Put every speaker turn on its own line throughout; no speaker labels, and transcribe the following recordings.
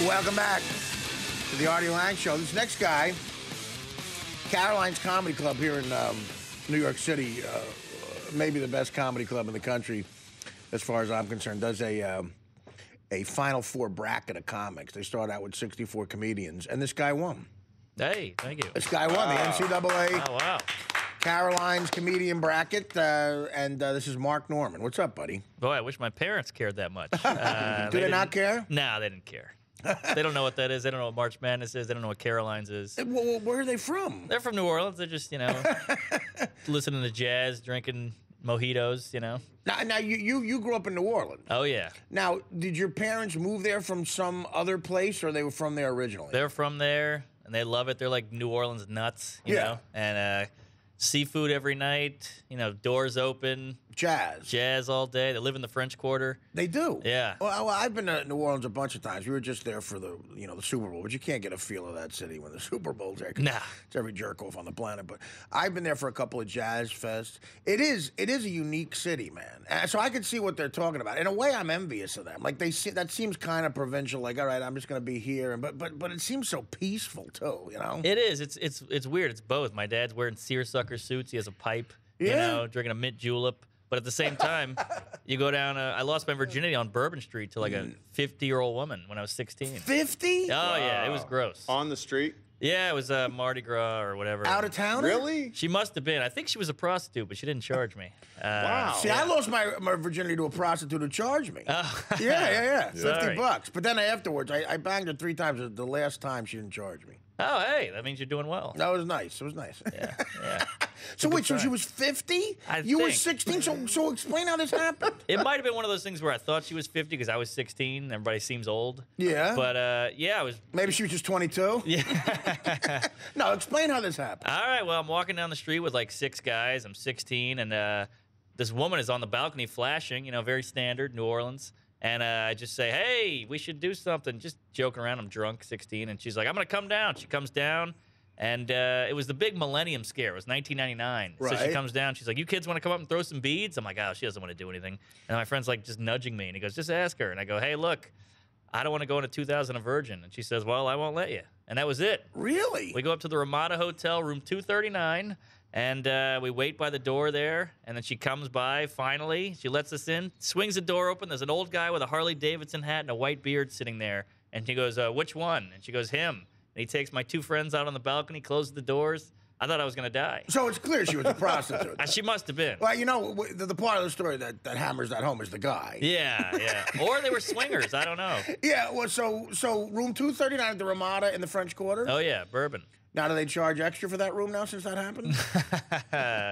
Welcome back to the Artie Lange Show. This next guy, Caroline's Comedy Club here in New York City, maybe the best comedy club in the country, as far as I'm concerned, does a Final Four bracket of comics. They start out with 64 comedians, and this guy won.
Hey, thank you.
This guy won the NCAA
Oh, wow.
Caroline's comedian bracket, and this is Mark Norman. What's up, buddy?
Boy, I wish my parents cared that much.
Do they not care?
No, they didn't care. They don't know what that is. They don't know what March Madness is. They don't know what Caroline's is.
Well, where are they from?
They're from New Orleans. They're just, listening to jazz, drinking mojitos,
Now you grew up in New Orleans.
Oh, yeah.
Now, did your parents move there from some other place, or they were from there originally?
They're from there, and they love it. They're like New Orleans nuts, you know? And seafood every night, doors open. Jazz all day. They live in the French Quarter.
They do?
Yeah.
Well, I've been to New Orleans a bunch of times. We were just there for the Super Bowl, but you can't get a feel of that city when the Super Bowl's there.
Nah.
It's every jerk off on the planet. But I've been there for a couple of jazz fests. It is a unique city, man. So I can see what they're talking about. In a way, I'm envious of them. Like that seems kind of provincial. Like, all right, I'm just going to be here. But it seems so peaceful too.
It is. It's weird. It's both. My dad's wearing seersucker suits. He has a pipe. Drinking a mint julep. But at the same time, you go down. I lost my virginity on Bourbon Street to like a 50-year-old woman when I was 16.
50?
Oh, wow. Yeah. It was gross.
On the street?
Yeah, it was Mardi Gras or whatever.
Out of town?
Really?
She must have been. I think she was a prostitute, but she didn't charge me.
Wow.
See, I lost my virginity to a prostitute who charged me.
Oh.
Yeah.
Sorry.
$50. But then afterwards, I banged her 3 times. The last time, she didn't charge me.
Oh, hey, that means you're doing well.
That was nice. It was nice.
Yeah.
So wait, so she was 50? You were 16? So explain how this happened.
It might have been one of those things where I thought she was 50 because I was 16. Everybody seems old.
Yeah.
But, I was...
Maybe she was just 22?
Yeah.
No, explain how this happened.
All right, well, I'm walking down the street with like 6 guys. I'm 16, and this woman is on the balcony flashing, very standard, New Orleans. And I just say, hey, we should do something. Just joking around. I'm drunk, 16. And she's like, I'm going to come down. She comes down. And it was the big millennium scare. It was 1999.
Right.
So she comes down. She's like, you kids want to come up and throw some beads? I'm like, oh, she doesn't want to do anything. And my friend's like just nudging me. And he goes, just ask her. And I go, hey, look, I don't want to go into 2000 a virgin. And she says, well, I won't let you. And that was it.
Really?
We go up to the Ramada Hotel, room 239. And we wait by the door there, and then she comes by, finally. She lets us in, swings the door open. There's an old guy with a Harley-Davidson hat and a white beard sitting there. And he goes, which one? And she goes, him. And he takes my 2 friends out on the balcony, closes the doors. I thought I was going to die.
So it's clear she was a prostitute.
She must have been.
Well, the part of the story that hammers that home is the guy.
Yeah. Or they were swingers. I don't know.
Yeah, well, so room 239 at the Ramada in the French Quarter?
Oh, yeah, bourbon.
Now, do they charge extra for that room now since that happened?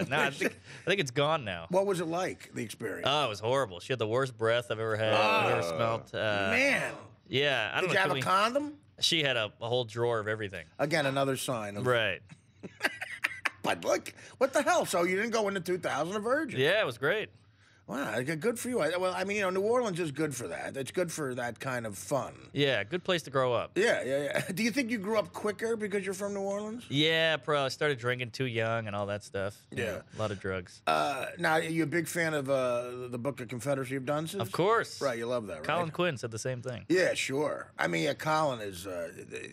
No, I think it's gone now.
What was it like, the experience?
Oh, it was horrible. She had the worst breath I've ever had. I've ever smelt.
Man.
Yeah. I don't
Did
know.
you have a condom?
She had a whole drawer of everything.
Again, another sign of...
Right.
But look, what the hell? So you didn't go into 2000 a virgin?
Yeah, it was great.
Wow, good for you. Well, I mean, New Orleans is good for that. It's good for that kind of fun.
Yeah, good place to grow up.
Yeah. Do you think you grew up quicker because you're from New Orleans?
Yeah, I started drinking too young and all that stuff.
Yeah.
A lot of drugs.
Now, are you a big fan of the book, The Confederacy of Dunces?
Of course.
Right, you love that, right?
Colin Quinn said the same thing.
Yeah, sure. I mean, Colin is,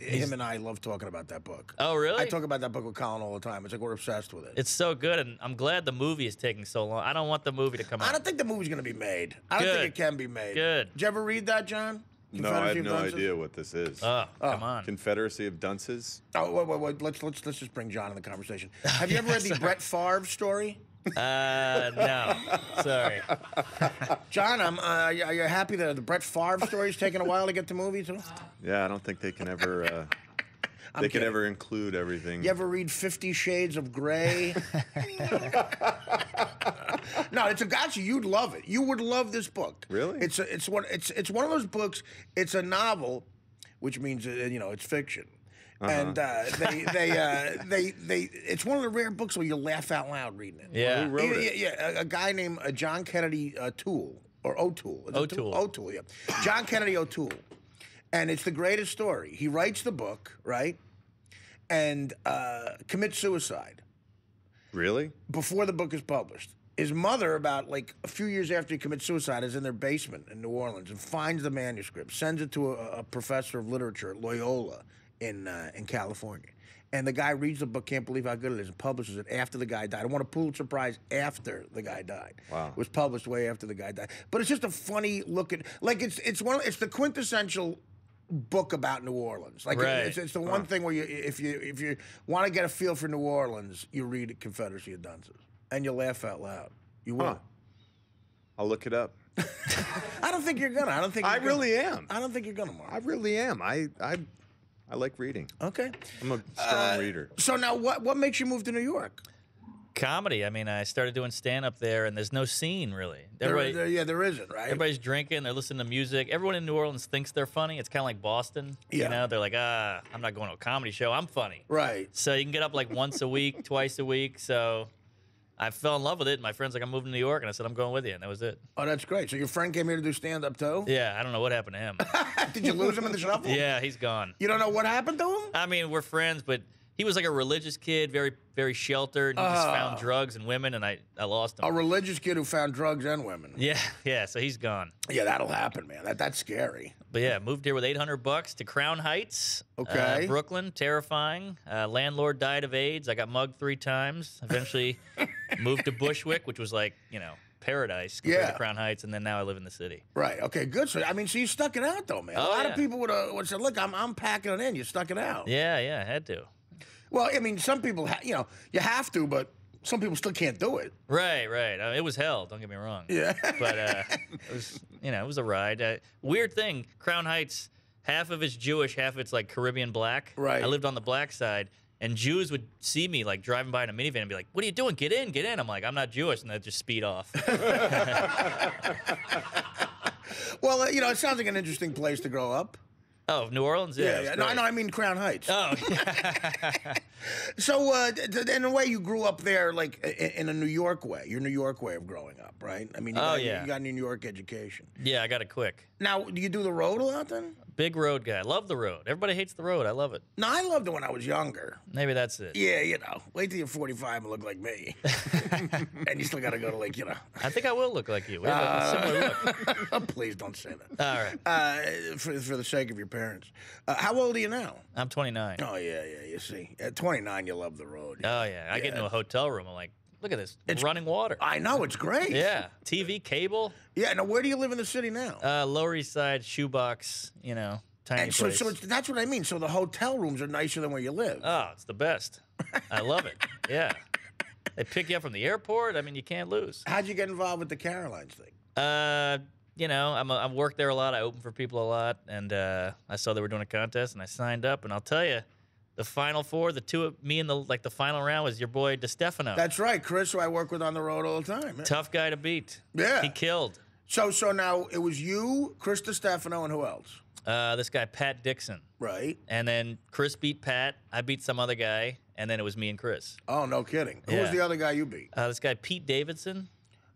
him and I love talking about that book.
Oh, really?
I talk about that book with Colin all the time. It's like we're obsessed with it.
It's so good, and I'm glad the movie is taking so long. I don't want the movie to come out.
I don't think the movie's going to be made. I don't think it can be made.
Good.
Did you ever read that, John?
No, I have no idea what this is.
Oh, come on.
Confederacy of Dunces?
Oh, wait. Let's just bring John in the conversation. Have you ever read the Brett Favre story?
No. Sorry.
John, are you happy that the Brett Favre story's taking a while to get to movies?
Yeah, I don't think they can ever... They can ever include everything.
You ever read 50 Shades of Grey? No, actually you'd love it. You would love this book.
Really?
It's one of those books. It's a novel, which means it's fiction. And it's one of the rare books where you laugh out loud reading it.
Yeah.
Who wrote it?
Yeah, a guy named John Kennedy Toole or O'Toole. Is it
O'Toole.
O'Toole, yeah. John Kennedy O'Toole. And it's the greatest story. He writes the book, right, and commits suicide
Really?
before the book is published. His mother, about like a few years after he commits suicide, is in their basement in New Orleans and finds the manuscript, sends it to a professor of literature at Loyola in California. And the guy reads the book, can't believe how good it is, and publishes it after the guy died. I won a Pulitzer Prize after the guy died.
Wow.
It was published way after the guy died. But it's just a funny look at, like it's the quintessential book about New Orleans. Like
Right.
it's the one thing where if you want to get a feel for New Orleans, you read Confederacy of Dunces, and you laugh out loud. You will.
Huh. I'll look it up.
I don't think you're gonna. I don't think
I
you're
really
gonna.
am.
I don't think you're gonna, Mark.
I really am. I like reading.
Okay.
I'm a strong reader.
So now, what makes you move to New York?
Comedy. I mean, I started doing stand-up there, and there's no scene, really.
There isn't, right?
Everybody's drinking. They're listening to music. Everyone in New Orleans thinks they're funny. It's kind of like Boston.
Yeah.
You know, they're like, I'm not going to a comedy show. I'm funny.
Right.
So you can get up like once a week, twice a week. So I fell in love with it. And my friend's like, I'm moving to New York. And I said, I'm going with you. And that was it.
Oh, that's great. So your friend came here to do stand-up, too?
Yeah, I don't know what happened to him.
Did you lose him in the shuffle?
Yeah, he's gone.
You don't know what happened to him?
I mean, we're friends, but he was like a religious kid, very, very sheltered. And he just found drugs and women, and I lost him.
A religious kid who found drugs and women.
Yeah, so he's gone.
Yeah, that'll happen, man. That's scary.
But yeah, moved here with $800 to Crown Heights,
Okay.
Brooklyn, terrifying. Landlord died of AIDS. I got mugged 3 times. Eventually moved to Bushwick, which was like, paradise compared to Crown Heights, and then now I live in the city.
Right. Okay. Good. So so you stuck it out, though, man.
Oh,
a lot
yeah.
of people would say, "Look, I'm packing it in." You stuck it out.
Yeah, I had to.
Well, I mean, some people, you have to, but some people still can't do it.
Right. It was hell. Don't get me wrong.
Yeah.
But it was, it was a ride. Weird thing. Crown Heights, half of it's Jewish, half of it's like Caribbean black.
Right.
I lived on the black side, and Jews would see me like driving by in a minivan and be like, "What are you doing? Get in." I'm like, "I'm not Jewish," and they'd just speed off.
Well, it sounds like an interesting place to grow up.
Oh, New Orleans? Yeah.
Yeah. No, I mean Crown Heights.
Oh,
So, in a way, you grew up there, like in a New York way. Your New York way of growing up, right? I mean, you got a New York education.
yeah, I got it quick.
Now, do you do the road a lot then?
Big road guy. Love the road. Everybody hates the road. I love it.
No, I loved it when I was younger.
Maybe that's it.
Yeah, wait till you're 45 and look like me, and you still got to go to
I think I will look like you. We have a similar look.
Please don't say that.
All right.
For the sake of your parents. How old are you now?
I'm 29.
Oh, yeah, you see. At 29, you love the road.
Oh, yeah. I get into a hotel room. I'm like, look at this. It's running water.
I know, it's great.
Yeah. TV, cable.
Yeah, now where do you live in the city now?
Lower East Side, shoebox, tiny
And
place.
so that's what I mean. So the hotel rooms are nicer than where you live.
Oh, it's the best. I love it. Yeah. They pick you up from the airport. I mean, you can't lose.
How'd you get involved with the Carolines thing?
I work there a lot. I open for people a lot, and I saw they were doing a contest, and I signed up. And I'll tell you, the Final Four, the two of me in the final round was your boy DeStefano.
That's right, Chris, who I work with on the road all the time.
Tough guy to beat.
Yeah.
He killed.
So now it was you, Chris DeStefano, and who else?
This guy, Pat Dixon.
Right.
And then Chris beat Pat. I beat some other guy, and then it was me and Chris.
Oh, no kidding. Who was
Yeah.
the other guy you beat?
This guy, Pete Davidson.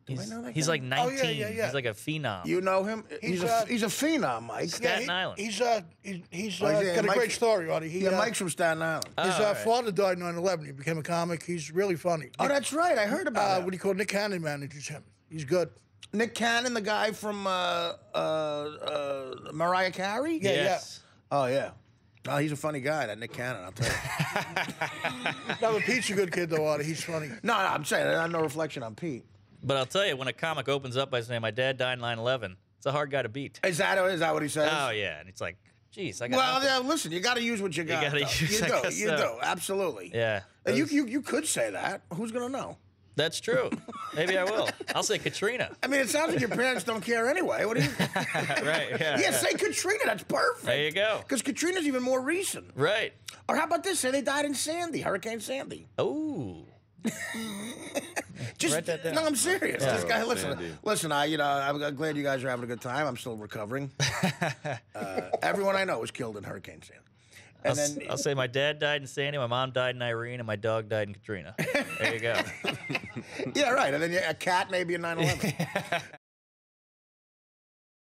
I know that
He's
guy?
like 19.
Oh, yeah.
He's like a phenom.
You know him? He's a phenom, Mike.
Staten Island.
He's
Oh, yeah,
got a
Mike's-
great story, Artie.
Yeah, Mike's from Staten Island.
His
all right.
father died in 9/11. He became a comic. He's really funny.
Oh, that's right. I heard about
What
it.
do you call Nick Cannon manages him. He's good.
Nick Cannon, the guy from Mariah Carey?
Yeah,
Yes.
Oh, yeah. Oh, he's a funny guy, that Nick Cannon, I'll tell you.
No, but Pete's a good kid, though, Artie. He's funny.
No, I'm saying, I have no reflection on Pete.
But I'll tell you, when a comic opens up by saying, "My dad died in 9/11," it's a hard guy to beat.
Is that what he says?
Oh, yeah. And it's like, geez, I got
Well,
nothing.
yeah, listen, you got to use what you got.
gotta
though.
use- I guess
You
so.
do, absolutely.
Yeah.
You could say that. Who's going to know?
That's true. Maybe I will. I'll say Katrina.
I mean, it sounds like your parents don't care anyway. What do you?
Right. Yeah.
Yeah, say Katrina. That's perfect.
There you go.
Because Katrina's even more recent.
Right.
Or how about this? Say they died in Hurricane Sandy.
Oh.
Just
Write that down.
no, I'm serious.
Yeah.
This guy,
Sandy.
listen. I'm glad you guys are having a good time. I'm still recovering. Everyone I know was killed in Hurricane Sandy. And
I'll say my dad died in Sandy, my mom died in Irene, and my dog died in Katrina. There you go.
yeah, right. And then a cat maybe in 9/11.